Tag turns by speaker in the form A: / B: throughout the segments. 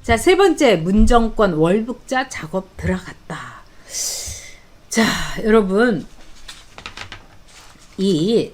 A: 자, 세 번째, 문정권 월북자 작업 들어갔다. 자, 여러분, 이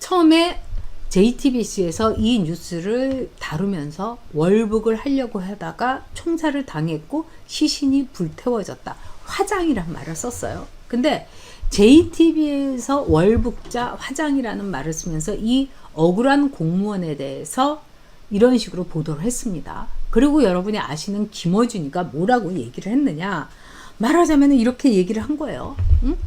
A: 처음에 JTBC에서 이 뉴스를 다루면서 월북을 하려고 하다가 총살을 당했고 시신이 불태워졌다. 화장이란 말을 썼어요. 근데 JTBC에서 월북자 화장이라는 말을 쓰면서 이 억울한 공무원에 대해서 이런 식으로 보도를 했습니다. 그리고 여러분이 아시는 김어준이가 뭐라고 얘기를 했느냐, 말하자면 이렇게 얘기를 한 거예요. 응?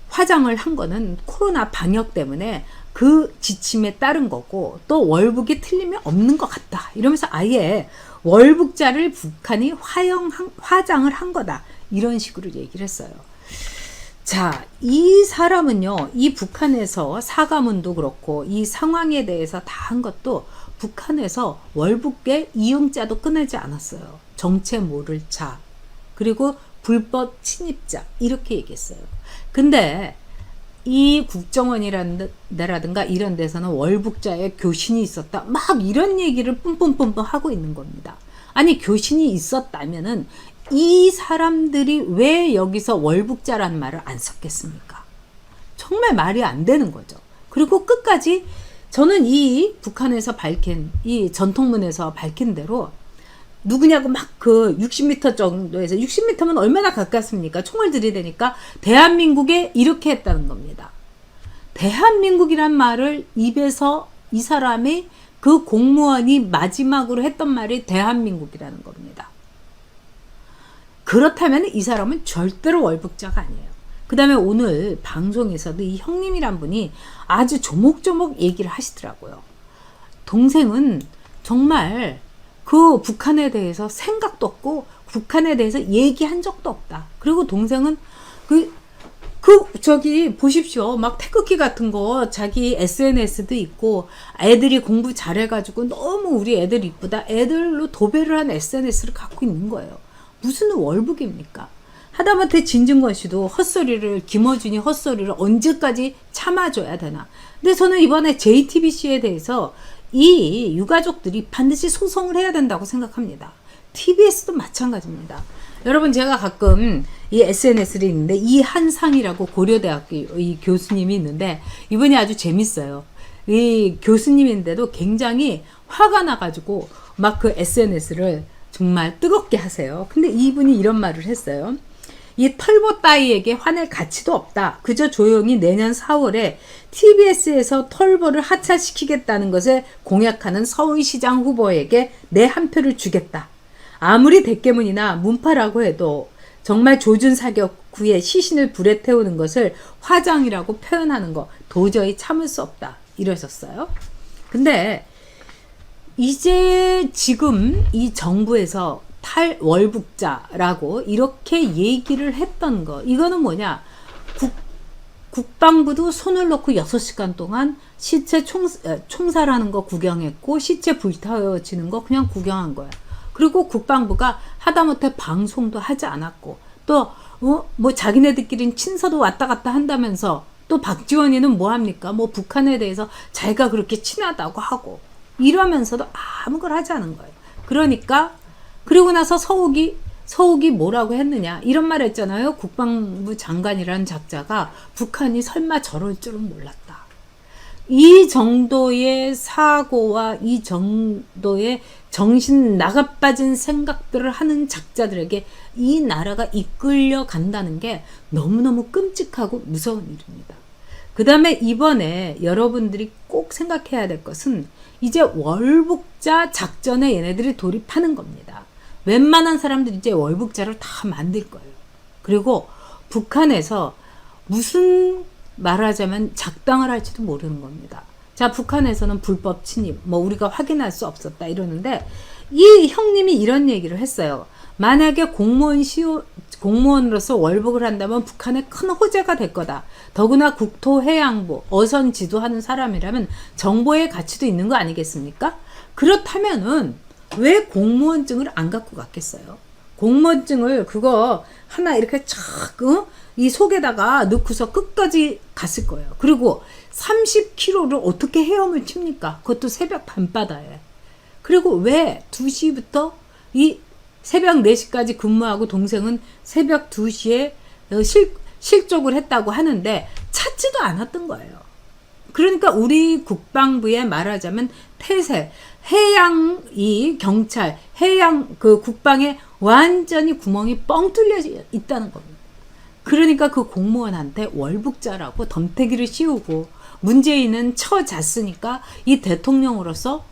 A: 화장을 한 거는 코로나 방역 때문에 그 지침에 따른 거고, 또 월북이 틀림이 없는 것 같다 이러면서 아예 월북자를 북한이 화장을 한 거다 이런 식으로 얘기를 했어요. 자, 이 사람은요, 이 북한에서 사과문도 그렇고 이 상황에 대해서 다 한 것도 북한에서 월북의 이용자도 끊지 않았어요. 정체 모를 자, 그리고 불법 침입자 이렇게 얘기했어요. 근데 이 국정원이라든가 이런 데서는 월북자의 교신이 있었다 막 이런 얘기를 뿜뿜뿜뿜 하고 있는 겁니다. 아니, 교신이 있었다면은 이 사람들이 왜 여기서 월북자라는 말을 안 썼겠습니까? 정말 말이 안 되는 거죠. 그리고 끝까지 저는 이 북한에서 밝힌, 이 전통문에서 밝힌 대로 누구냐고 막 그 60m 정도에서, 60m면 얼마나 가깝습니까? 총을 들이대니까 대한민국에 이렇게 했다는 겁니다. 대한민국이란 말을 입에서 이 사람이, 그 공무원이 마지막으로 했던 말이 대한민국이라는 겁니다. 그렇다면 이 사람은 절대로 월북자가 아니에요. 그 다음에 오늘 방송에서도 이 형님이란 분이 아주 조목조목 얘기를 하시더라고요. 동생은 정말 그 북한에 대해서 생각도 없고 북한에 대해서 얘기한 적도 없다. 그리고 동생은 저기 보십시오. 막 태극기 같은 거 자기 SNS도 있고, 애들이 공부 잘해가지고 너무 우리 애들 이쁘다, 애들로 도배를 한 SNS를 갖고 있는 거예요. 무슨 월북입니까? 하다못해 진중권 씨도 헛소리를, 김어준이 헛소리를 언제까지 참아줘야 되나. 근데 저는 이번에 JTBC에 대해서 이 유가족들이 반드시 소송을 해야 된다고 생각합니다. TBS도 마찬가지입니다. 여러분, 제가 가끔 이 SNS를 있는데 이한상이라고 고려대학교 이 교수님이 있는데, 이분이 아주 재밌어요. 이 교수님인데도 굉장히 화가 나가지고 막 그 SNS를 정말 뜨겁게 하세요. 근데 이분이 이런 말을 했어요. 이 털보 따위에게 화낼 가치도 없다. 그저 조용히 내년 4월에 TBS에서 털보를 하차시키겠다는 것을 공약하는 서울시장 후보에게 내 한 표를 주겠다. 아무리 대깨문이나 문파라고 해도 정말 조준 사격 후에 시신을 불에 태우는 것을 화장이라고 표현하는 거 도저히 참을 수 없다. 이러셨어요. 근데 이제 지금 이 정부에서 탈월북자라고 이렇게 얘기를 했던 거, 이거는 뭐냐, 국방부도 손을 놓고 6시간 동안 시체 총살하는 거 구경했고, 시체 불태워지는 거 그냥 구경한 거야. 그리고 국방부가 하다못해 방송도 하지 않았고, 또 뭐 자기네들끼리 친서도 왔다 갔다 한다면서, 또 박지원이는 뭐 합니까? 뭐 북한에 대해서 자기가 그렇게 친하다고 하고 이러면서도 아무 걸 하지 않은 거예요. 그러니까 그리고 나서 서욱이 뭐라고 했느냐, 이런 말 했잖아요. 국방부 장관이라는 작자가 북한이 설마 저럴 줄은 몰랐다. 이 정도의 사고와 이 정도의 정신 나가빠진 생각들을 하는 작자들에게 이 나라가 이끌려 간다는 게 너무너무 끔찍하고 무서운 일입니다. 그 다음에 이번에 여러분들이 꼭 생각해야 될 것은 이제 월북자 작전에 얘네들이 돌입하는 겁니다. 웬만한 사람들이 이제 월북자를 다 만들 거예요. 그리고 북한에서 무슨 말하자면 작당을 할지도 모르는 겁니다. 자, 북한에서는 불법 침입, 뭐 우리가 확인할 수 없었다 이러는데, 이 형님이 이런 얘기를 했어요. 만약에 공무원으로서 월북을 한다면 북한에 큰 호재가 될 거다. 더구나 국토해양부, 어선 지도하는 사람이라면 정보의 가치도 있는 거 아니겠습니까? 그렇다면은 왜 공무원증을 안 갖고 갔겠어요? 공무원증을 그거 하나 이렇게 착, 이 속에다가 넣고서 끝까지 갔을 거예요. 그리고 30km를 어떻게 헤엄을 칩니까? 그것도 새벽 밤바다에. 그리고 왜 2시부터 이 새벽 4시까지 근무하고 동생은 새벽 2시에 실족을 했다고 하는데 찾지도 않았던 거예요. 그러니까 우리 국방부에 말하자면 태세, 해양 이 경찰, 해양 그 국방에 완전히 구멍이 뻥 뚫려 있다는 겁니다. 그러니까 그 공무원한테 월북자라고 덤태기를 씌우고 문재인은 처잤으니까 이 대통령으로서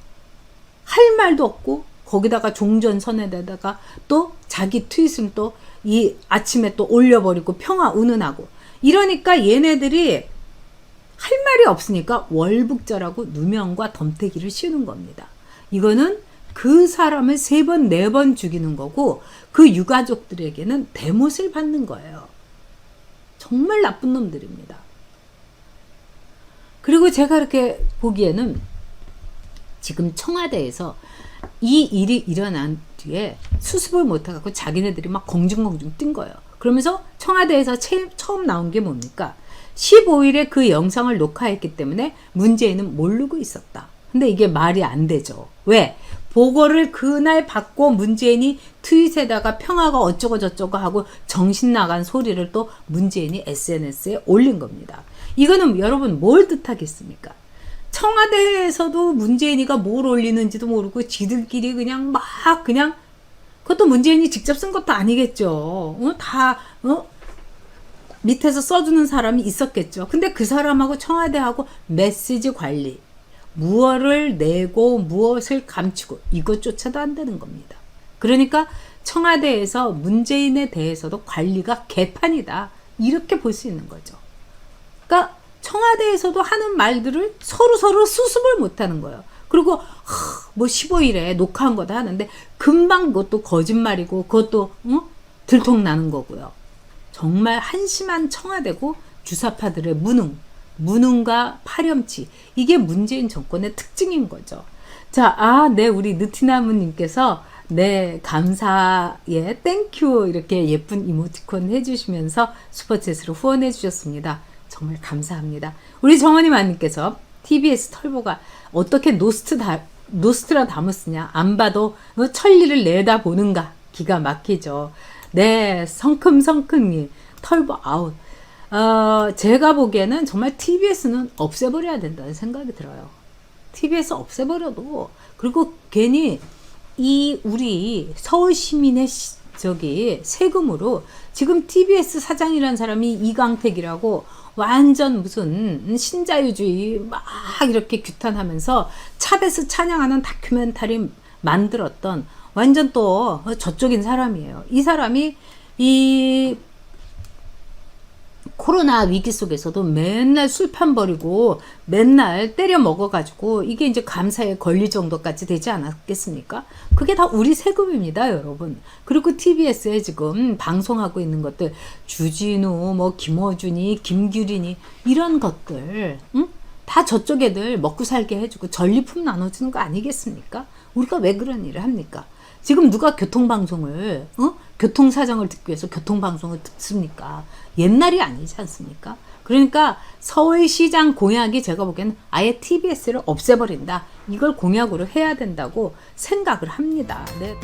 A: 할 말도 없고 거기다가 종전선언에다가 또 자기 트윗을 또 이 아침에 또 올려버리고 평화 운운하고 이러니까 얘네들이 할 말이 없으니까 월북자라고 누명과 덤태기를 씌우는 겁니다. 이거는 그 사람을 3번, 4번 죽이는 거고 그 유가족들에게는 대못을 받는 거예요. 정말 나쁜 놈들입니다. 그리고 제가 이렇게 보기에는 지금 청와대에서 이 일이 일어난 뒤에 수습을 못해갖고 자기네들이 막 공중공중 뛴 거예요. 그러면서 청와대에서 처음 나온 게 뭡니까? 15일에 그 영상을 녹화했기 때문에 문재인은 모르고 있었다. 근데 이게 말이 안 되죠. 왜? 보고를 그날 받고 문재인이 트윗에다가 평화가 어쩌고 저쩌고 하고 정신 나간 소리를 또 문재인이 SNS에 올린 겁니다. 이거는 여러분 뭘 뜻하겠습니까? 청와대에서도 문재인이가 뭘 올리는지도 모르고 지들끼리 그냥 그것도 문재인이 직접 쓴 것도 아니겠죠. 밑에서 써주는 사람이 있었겠죠. 근데 그 사람하고 청와대하고 메시지 관리, 무엇을 내고 무엇을 감추고 이것조차도 안 되는 겁니다. 그러니까 청와대에서 문재인에 대해서도 관리가 개판이다. 이렇게 볼 수 있는 거죠. 그러니까 청와대에서도 하는 말들을 서로 수습을 못하는 거예요. 그리고 뭐 15일에 녹화한 거다 하는데 금방 그것도 거짓말이고 그것도 들통나는 거고요. 정말 한심한 청와대고 주사파들의 무능과 파렴치, 이게 문재인 정권의 특징인 거죠. 자, 네, 우리 느티나무님께서 네, 감사의 땡큐 이렇게 예쁜 이모티콘 해주시면서 슈퍼챗으로 후원해 주셨습니다. 정말 감사합니다. 우리 정원이마님께서 TBS 털보가 어떻게 노스트라다무스냐, 안 봐도 천리를 내다보는가, 기가 막히죠. 네, 성큼성큼님 털보 아웃. 제가 보기에는 정말 TBS는 없애버려야 된다는 생각이 들어요. TBS 없애버려도, 그리고 괜히 이 우리 서울 시민의 세금으로 지금 TBS 사장이라는 사람이 이강택이라고 완전 무슨 신자유주의 막 이렇게 규탄하면서 차베스 찬양하는 다큐멘터리 만들었던 완전 또 저쪽인 사람이에요. 이 사람이 이 코로나 위기 속에서도 맨날 술판 버리고 맨날 때려 먹어가지고 이게 이제 감사에 걸릴 정도까지 되지 않았겠습니까? 그게 다 우리 세금입니다, 여러분. 그리고 TBS에 지금 방송하고 있는 것들, 주진우, 뭐 김어준이, 김규린이 이런 것들, 다 저쪽 애들 먹고 살게 해주고 전리품 나눠주는 거 아니겠습니까? 우리가 왜 그런 일을 합니까? 지금 누가 교통방송을, 교통사정을 듣기 위해서 교통방송을 듣습니까? 옛날이 아니지 않습니까? 그러니까 서울시장 공약이 제가 보기에는 아예 TBS를 없애버린다. 이걸 공약으로 해야 된다고 생각을 합니다. 네.